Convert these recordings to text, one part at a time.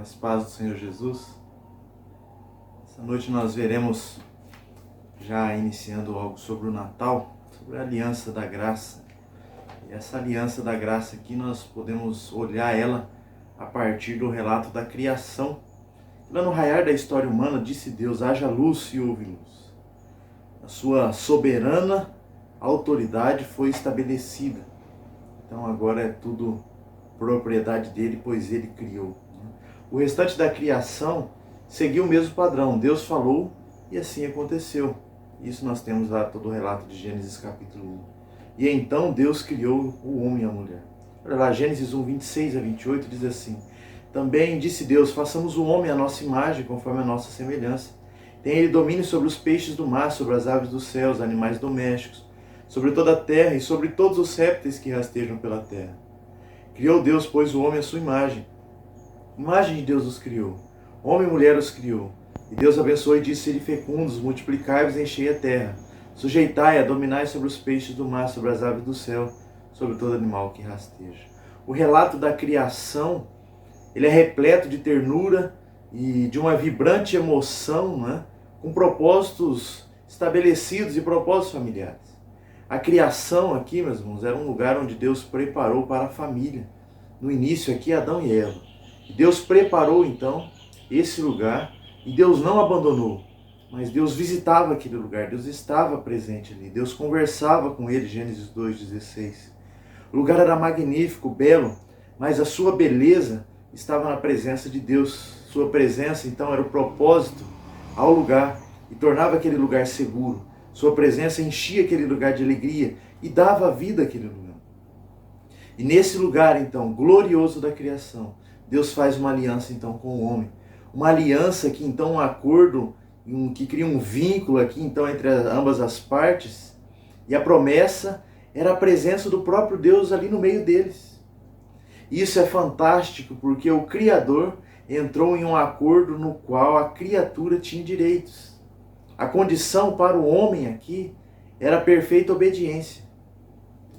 Graças e paz do Senhor Jesus. Essa noite nós veremos, já iniciando algo sobre o Natal, sobre a aliança da graça. E essa aliança da graça aqui nós podemos olhar ela a partir do relato da criação. Lá no raiar da história humana, disse Deus: haja luz e houve luz. A sua soberana autoridade foi estabelecida. Então agora é tudo propriedade dele, pois ele criou. O restante da criação seguiu o mesmo padrão. Deus falou e assim aconteceu. Isso nós temos lá todo o relato de Gênesis capítulo 1. E então Deus criou o homem e a mulher. Olha lá, Gênesis 1, 26 a 28 diz assim: também disse Deus: façamos o homem à nossa imagem, conforme a nossa semelhança. Tem ele domínio sobre os peixes do mar, sobre as aves dos céus, animais domésticos, sobre toda a terra e sobre todos os répteis que rastejam pela terra. Criou Deus, pois, o homem à sua imagem. Imagem de Deus os criou. Homem e mulher os criou. E Deus abençoou e disse: sede fecundos, multiplicai-vos e enchei a terra. Sujeitai-a, dominai sobre os peixes do mar, sobre as aves do céu, sobre todo animal que rasteja. O relato da criação, ele é repleto de ternura e de uma vibrante emoção, né? Com propósitos estabelecidos e propósitos familiares. A criação aqui, meus irmãos, era um lugar onde Deus preparou para a família. No início aqui, Adão e Eva. Deus preparou então esse lugar e Deus não abandonou, mas Deus visitava aquele lugar, Deus estava presente ali, Deus conversava com ele, Gênesis 2,16. O lugar era magnífico, belo, mas a sua beleza estava na presença de Deus. Sua presença então era o propósito ao lugar e tornava aquele lugar seguro. Sua presença enchia aquele lugar de alegria e dava vida àquele lugar. E nesse lugar então, glorioso da criação, Deus faz uma aliança então com o homem. Uma aliança que então um acordo, que cria um vínculo aqui então entre ambas as partes. E a promessa era a presença do próprio Deus ali no meio deles. Isso é fantástico porque o Criador entrou em um acordo no qual a criatura tinha direitos. A condição para o homem aqui era a perfeita obediência.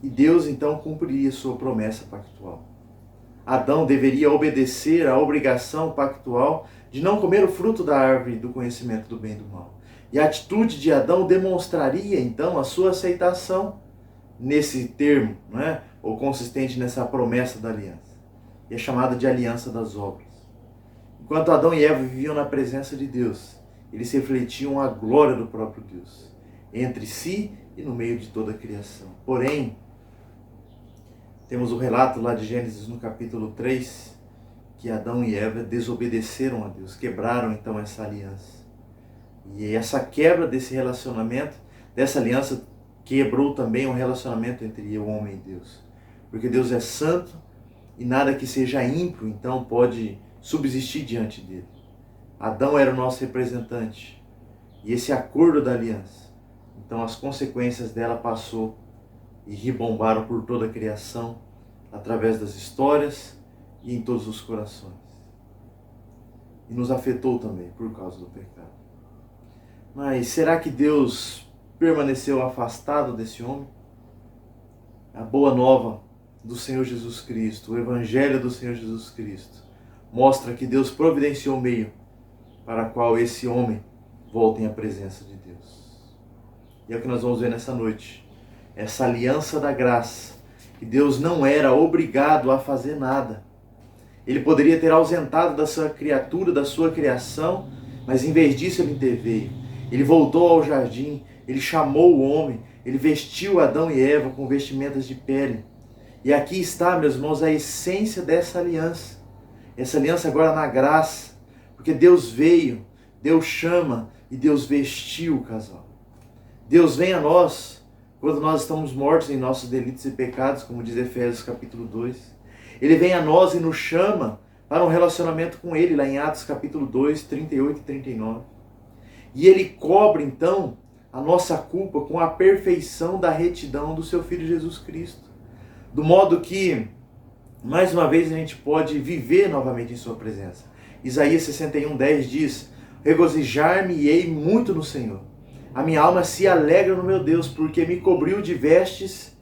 E Deus então cumpriria sua promessa pactual. Adão deveria obedecer à obrigação pactual de não comer o fruto da árvore do conhecimento do bem e do mal. E a atitude de Adão demonstraria então a sua aceitação nesse termo, né? Ou consistente nessa promessa da aliança. E é chamada de aliança das obras. Enquanto Adão e Eva viviam na presença de Deus, eles refletiam a glória do próprio Deus, entre si e no meio de toda a criação. Porém, temos o relato lá de Gênesis no capítulo 3, que Adão e Eva desobedeceram a Deus, quebraram então essa aliança. E essa quebra desse relacionamento, dessa aliança, quebrou também o relacionamento entre o homem e Deus. Porque Deus é santo e nada que seja ímpio então pode subsistir diante dele. Adão era o nosso representante. E esse acordo da aliança, então as consequências dela passou e ribombaram por toda a criação, através das histórias e em todos os corações. E nos afetou também por causa do pecado. Mas será que Deus permaneceu afastado desse homem? A boa nova do Senhor Jesus Cristo, o Evangelho do Senhor Jesus Cristo, mostra que Deus providenciou o meio para o qual esse homem volte à presença de Deus. E é o que nós vamos ver nessa noite. Essa aliança da graça, que Deus não era obrigado a fazer nada. Ele poderia ter ausentado da sua criatura, da sua criação, mas em vez disso ele interveio. Ele voltou ao jardim, ele chamou o homem, ele vestiu Adão e Eva com vestimentas de pele. E aqui está, meus irmãos, a essência dessa aliança. Essa aliança agora na graça, porque Deus veio, Deus chama e Deus vestiu o casal. Deus vem a nós quando nós estamos mortos em nossos delitos e pecados, como diz Efésios capítulo 2. Ele vem a nós e nos chama para um relacionamento com Ele, lá em Atos capítulo 2, 38 e 39. E Ele cobre então a nossa culpa com a perfeição da retidão do seu Filho Jesus Cristo. Do modo que, mais uma vez, a gente pode viver novamente em sua presença. Isaías 61:10 diz: regozijar-me-ei muito no Senhor. A minha alma se alegra no meu Deus, porque me cobriu de vestes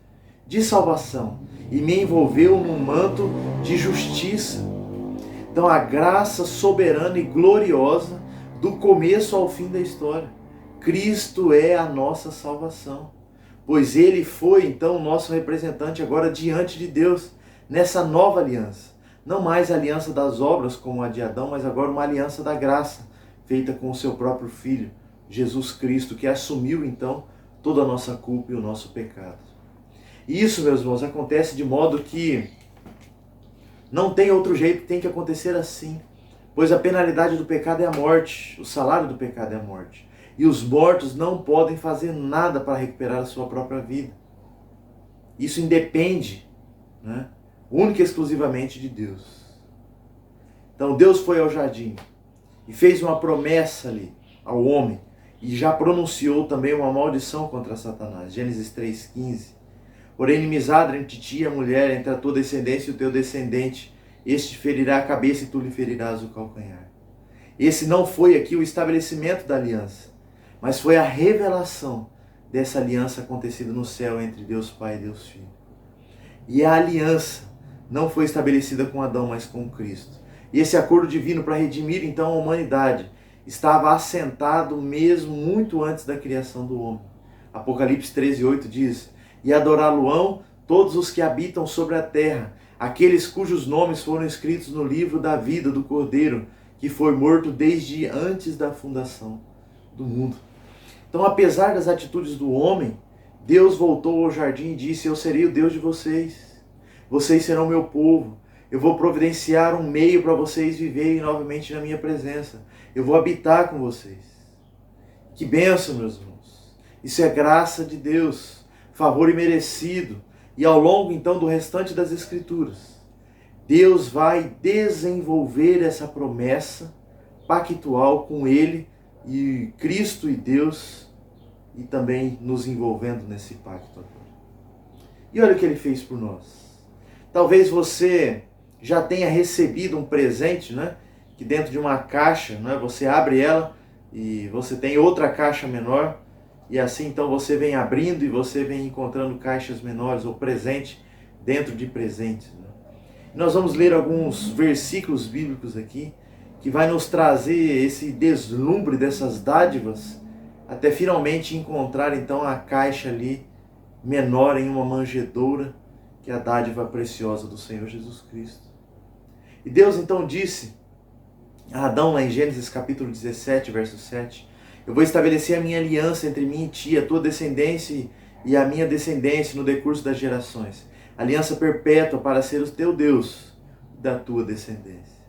de salvação e me envolveu num manto de justiça. Então a graça soberana e gloriosa do começo ao fim da história. Cristo é a nossa salvação, pois Ele foi então o nosso representante agora diante de Deus, nessa nova aliança. Não mais a aliança das obras como a de Adão, mas agora uma aliança da graça, feita com o seu próprio Filho, Jesus Cristo, que assumiu então toda a nossa culpa e o nosso pecado. E isso, meus irmãos, acontece de modo que não tem outro jeito, tem que acontecer assim. Pois a penalidade do pecado é a morte, o salário do pecado é a morte. E os mortos não podem fazer nada para recuperar a sua própria vida. Isso independe, né, única e exclusivamente de Deus. Então Deus foi ao jardim e fez uma promessa ali ao homem e já pronunciou também uma maldição contra Satanás. Gênesis 3,15. Porém, inimizade entre ti e a mulher, entre a tua descendência e o teu descendente, este ferirá a cabeça e tu lhe ferirás o calcanhar. Esse não foi aqui o estabelecimento da aliança, mas foi a revelação dessa aliança acontecida no céu entre Deus Pai e Deus Filho. E a aliança não foi estabelecida com Adão, mas com Cristo. E esse acordo divino para redimir então a humanidade estava assentado mesmo muito antes da criação do homem. Apocalipse 13:8 diz: e adorá-lo-ão todos os que habitam sobre a terra, aqueles cujos nomes foram escritos no livro da vida do Cordeiro, que foi morto desde antes da fundação do mundo. Então, apesar das atitudes do homem, Deus voltou ao jardim e disse: eu serei o Deus de vocês, vocês serão meu povo, eu vou providenciar um meio para vocês viverem novamente na minha presença, eu vou habitar com vocês. Que bênção, meus irmãos! Isso é graça de Deus, favor imerecido. E ao longo então do restante das Escrituras, Deus vai desenvolver essa promessa pactual com Ele e Cristo e Deus, e também nos envolvendo nesse pacto agora. E olha o que Ele fez por nós. Talvez você já tenha recebido um presente, né? Que dentro de uma caixa, né? Você abre ela e você tem outra caixa menor. E assim então você vem abrindo e você vem encontrando caixas menores ou presente dentro de presentes. Né? Nós vamos ler alguns versículos bíblicos aqui que vai nos trazer esse deslumbre dessas dádivas até finalmente encontrar então a caixa ali menor em uma manjedoura, que é a dádiva preciosa do Senhor Jesus Cristo. E Deus então disse a Adão lá em Gênesis capítulo 17, verso 7, eu vou estabelecer a minha aliança entre mim e ti, a tua descendência e a minha descendência no decurso das gerações. Aliança perpétua para ser o teu Deus da tua descendência.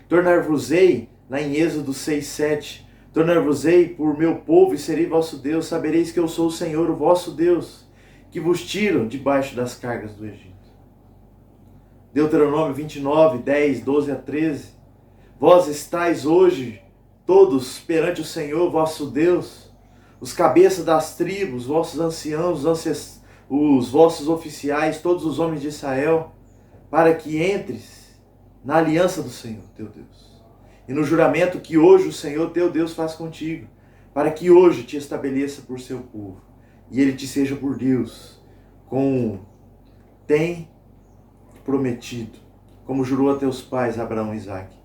Tornar-vos-ei, lá em Êxodo 6:7, tornar-vos-ei por meu povo e serei vosso Deus, sabereis que eu sou o Senhor, o vosso Deus, que vos tiro debaixo das cargas do Egito. Deuteronômio 29, 10, 12 a 13, vós estáis hoje todos perante o Senhor, vosso Deus, os cabeças das tribos, vossos anciãos, os vossos oficiais, todos os homens de Israel, para que entres na aliança do Senhor, teu Deus, e no juramento que hoje o Senhor, teu Deus, faz contigo, para que hoje te estabeleça por seu povo, e ele te seja por Deus, como tem prometido, como jurou a teus pais, Abraão, Isaque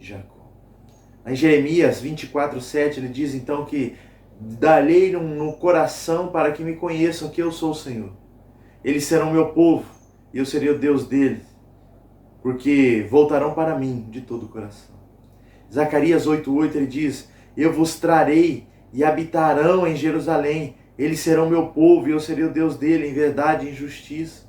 e Jacó. Em Jeremias 24:7 ele diz então que dá-lhe no coração para que me conheçam que eu sou o Senhor. Eles serão meu povo e eu serei o Deus deles, porque voltarão para mim de todo o coração. Zacarias 8:8 ele diz, eu vos trarei e habitarão em Jerusalém, eles serão meu povo e eu serei o Deus dele em verdade e em justiça.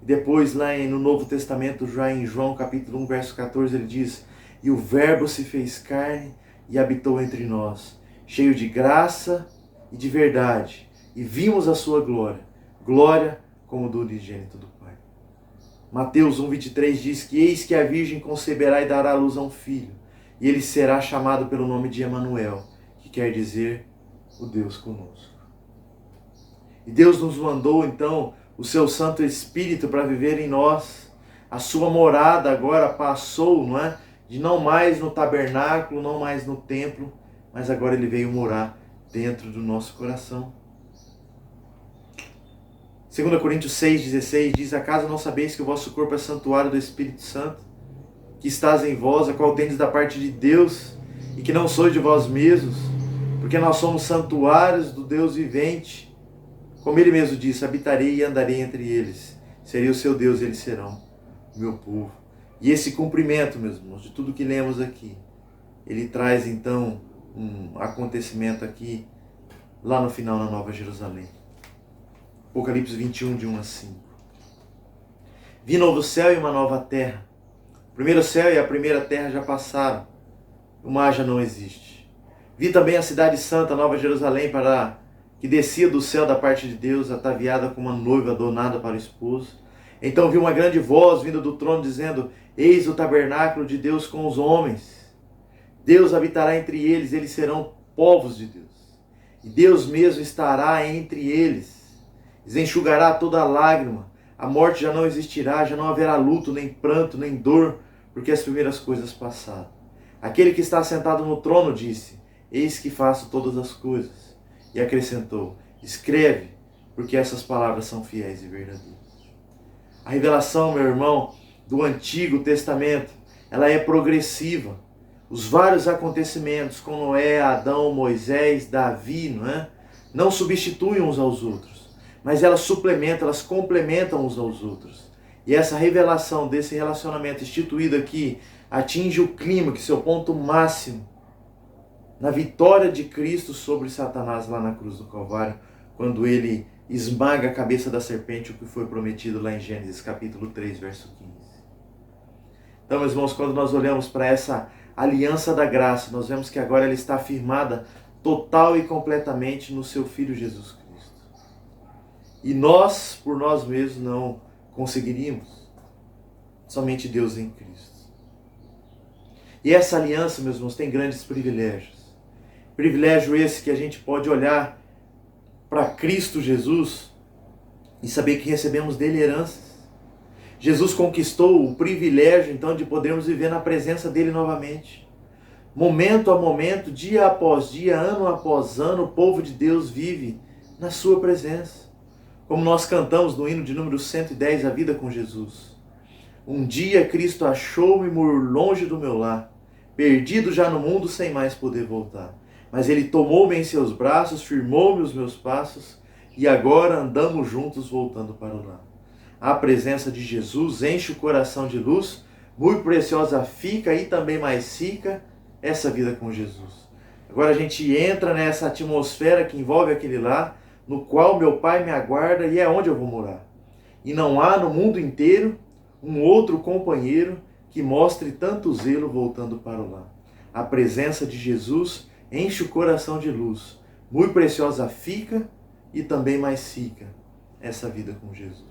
E depois lá no Novo Testamento, já em João capítulo 1, verso 14, ele diz, e o Verbo se fez carne e habitou entre nós, cheio de graça e de verdade, e vimos a sua glória, glória como do unigênito do Pai. Mateus 1:23 diz que eis que a Virgem conceberá e dará à luz a um filho, e ele será chamado pelo nome de Emanuel, que quer dizer o Deus conosco. E Deus nos mandou então o seu Santo Espírito para viver em nós. A sua morada agora passou, não é? De não mais no tabernáculo, não mais no templo, mas agora ele veio morar dentro do nosso coração. 2 Coríntios 6,16 diz, acaso não sabeis que o vosso corpo é santuário do Espírito Santo, que estás em vós, a qual tendes da parte de Deus, e que não sois de vós mesmos, porque nós somos santuários do Deus vivente. Como ele mesmo disse, habitarei e andarei entre eles. Serei o seu Deus e eles serão o meu povo. E esse cumprimento, meus irmãos, de tudo que lemos aqui, ele traz então um acontecimento aqui, lá no final, na Nova Jerusalém. Apocalipse 21, de 1 a 5. Vi novo céu e uma nova terra. O primeiro céu e a primeira terra já passaram. O mar já não existe. Vi também a cidade santa, Nova Jerusalém, que descia do céu da parte de Deus, ataviada como uma noiva adornada para o esposo. Então vi uma grande voz vinda do trono, dizendo: Eis o tabernáculo de Deus com os homens. Deus habitará entre eles, eles serão povos de Deus. E Deus mesmo estará entre eles. Lhes enxugará toda lágrima. A morte já não existirá, já não haverá luto, nem pranto, nem dor, porque as primeiras coisas passaram. Aquele que está sentado no trono disse: Eis que faço todas as coisas. E acrescentou: Escreve, porque essas palavras são fiéis e verdadeiras. A revelação, meu irmão, do Antigo Testamento, ela é progressiva. Os vários acontecimentos com Noé, Adão, Moisés, Davi, não substituem uns aos outros, mas elas suplementam, elas complementam uns aos outros. E essa revelação desse relacionamento instituído aqui atinge o clímax, seu ponto máximo, na vitória de Cristo sobre Satanás lá na cruz do Calvário, quando ele esmaga a cabeça da serpente, o que foi prometido lá em Gênesis capítulo 3, verso 15. Então, meus irmãos, quando nós olhamos para essa aliança da graça, nós vemos que agora ela está firmada total e completamente no seu Filho Jesus Cristo. E nós, por nós mesmos, não conseguiríamos. Somente Deus em Cristo. E essa aliança, meus irmãos, tem grandes privilégios. Privilégio esse que a gente pode olhar para Cristo Jesus e saber que recebemos dele heranças. Jesus conquistou o privilégio, então, de podermos viver na presença dele novamente. Momento a momento, dia após dia, ano após ano, o povo de Deus vive na sua presença. Como nós cantamos no hino de número 110, A Vida com Jesus. Um dia Cristo achou-me longe do meu lar, perdido já no mundo sem mais poder voltar. Mas ele tomou-me em seus braços, firmou-me os meus passos, e agora andamos juntos voltando para o lar. A presença de Jesus enche o coração de luz, muito preciosa fica e também mais fica essa vida com Jesus. Agora a gente entra nessa atmosfera que envolve aquele lar, no qual meu Pai me aguarda e é onde eu vou morar. E não há no mundo inteiro um outro companheiro que mostre tanto zelo voltando para o lar. A presença de Jesus enche o coração de luz, muito preciosa fica e também mais fica essa vida com Jesus.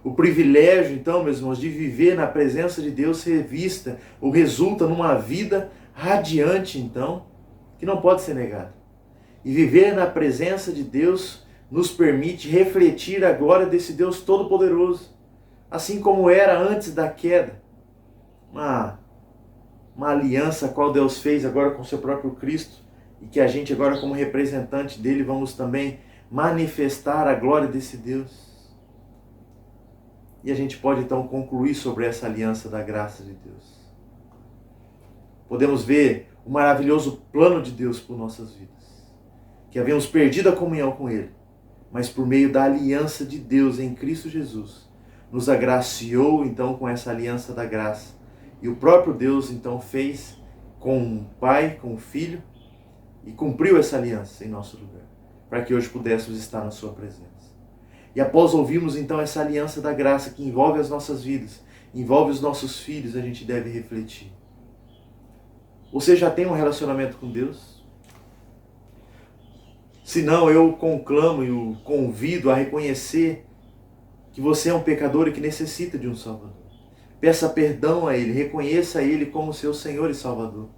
O privilégio, então, meus irmãos, de viver na presença de Deus revista ou resulta numa vida radiante, então, que não pode ser negada. E viver na presença de Deus nos permite refletir a glória desse Deus Todo-Poderoso, assim como era antes da queda. Uma aliança a qual Deus fez agora com o seu próprio Cristo, e que a gente agora, como representante dele, vamos também manifestar a glória desse Deus. E a gente pode então concluir sobre essa aliança da graça de Deus. Podemos ver o maravilhoso plano de Deus por nossas vidas. Que havíamos perdido a comunhão com Ele, mas por meio da aliança de Deus em Cristo Jesus, nos agraciou então com essa aliança da graça. E o próprio Deus então fez com o Pai, com o Filho, e cumpriu essa aliança em nosso lugar, para que hoje pudéssemos estar na sua presença. E após ouvirmos então essa aliança da graça que envolve as nossas vidas, envolve os nossos filhos, a gente deve refletir. Você já tem um relacionamento com Deus? Se não, eu conclamo e o convido a reconhecer que você é um pecador e que necessita de um Salvador. Peça perdão a Ele, reconheça Ele como seu Senhor e Salvador.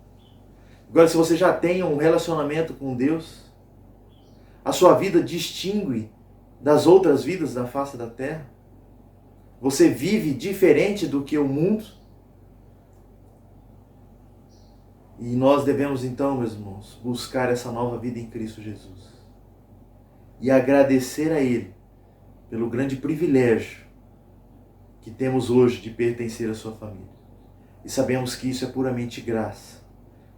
Agora, se você já tem um relacionamento com Deus, a sua vida distingue das outras vidas da face da terra? Você vive diferente do que o mundo? E nós devemos então, meus irmãos, buscar essa nova vida em Cristo Jesus. E agradecer a Ele pelo grande privilégio que temos hoje de pertencer à sua família. E sabemos que isso é puramente graça.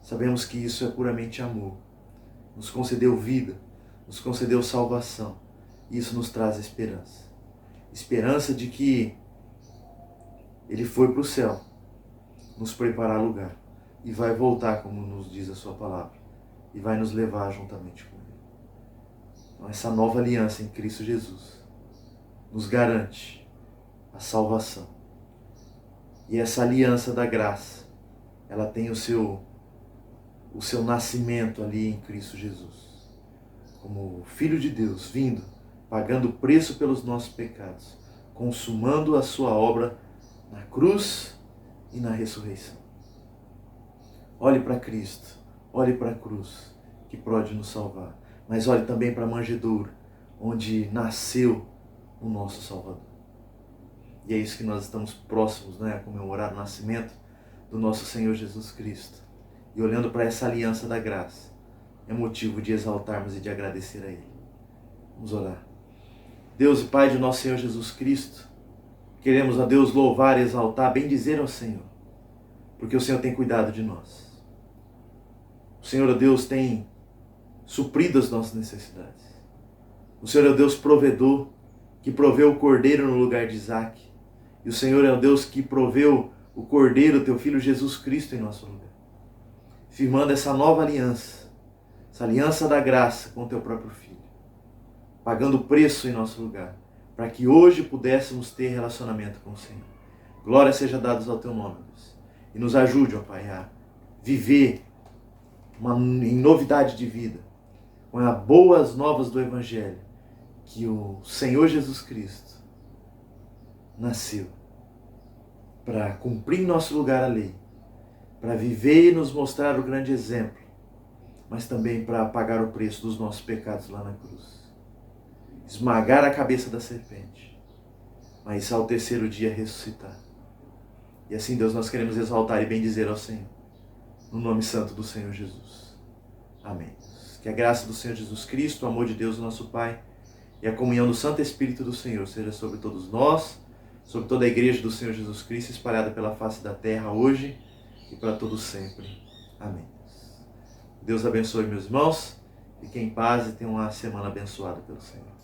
Sabemos que isso é puramente amor. Nos concedeu vida, nos concedeu salvação. E isso nos traz esperança. Esperança de que Ele foi para o céu, nos preparar lugar. E vai voltar, como nos diz a sua palavra. E vai nos levar juntamente com Ele. Então, essa nova aliança em Cristo Jesus nos garante a salvação. E essa aliança da graça, ela tem o seu nascimento ali em Cristo Jesus. Como Filho de Deus, vindo, pagando o preço pelos nossos pecados, consumando a sua obra na cruz e na ressurreição. Olhe para Cristo, olhe para a cruz, que pode nos salvar. Mas olhe também para a manjedoura, onde nasceu o nosso Salvador. E é isso que nós estamos próximos, a comemorar o nascimento do nosso Senhor Jesus Cristo. E olhando para essa aliança da graça, é motivo de exaltarmos e de agradecer a Ele. Vamos orar. Deus e Pai de nosso Senhor Jesus Cristo, queremos a Deus louvar, exaltar, bendizer ao Senhor, porque o Senhor tem cuidado de nós. O Senhor, Deus, tem suprido as nossas necessidades. O Senhor é o Deus provedor, que proveu o cordeiro no lugar de Isaac. E o Senhor é o Deus que proveu o cordeiro, teu Filho Jesus Cristo, em nosso lugar. Firmando essa nova aliança, essa aliança da graça com o teu próprio Filho. Pagando o preço em nosso lugar, para que hoje pudéssemos ter relacionamento com o Senhor. Glória seja dada ao teu nome, Deus. E nos ajude, ó Pai, a viver em novidade de vida, com as boas novas do Evangelho, que o Senhor Jesus Cristo nasceu para cumprir em nosso lugar a lei, para viver e nos mostrar o grande exemplo, mas também para pagar o preço dos nossos pecados lá na cruz. Esmagar a cabeça da serpente, mas ao terceiro dia ressuscitar. E assim, Deus, nós queremos exaltar e bendizer ao Senhor, no nome santo do Senhor Jesus. Amém. Que a graça do Senhor Jesus Cristo, o amor de Deus, nosso Pai, e a comunhão do Santo Espírito do Senhor seja sobre todos nós, sobre toda a igreja do Senhor Jesus Cristo, espalhada pela face da terra hoje e para todos sempre. Amém. Deus abençoe, meus irmãos. Fiquem em paz e tenham uma semana abençoada pelo Senhor.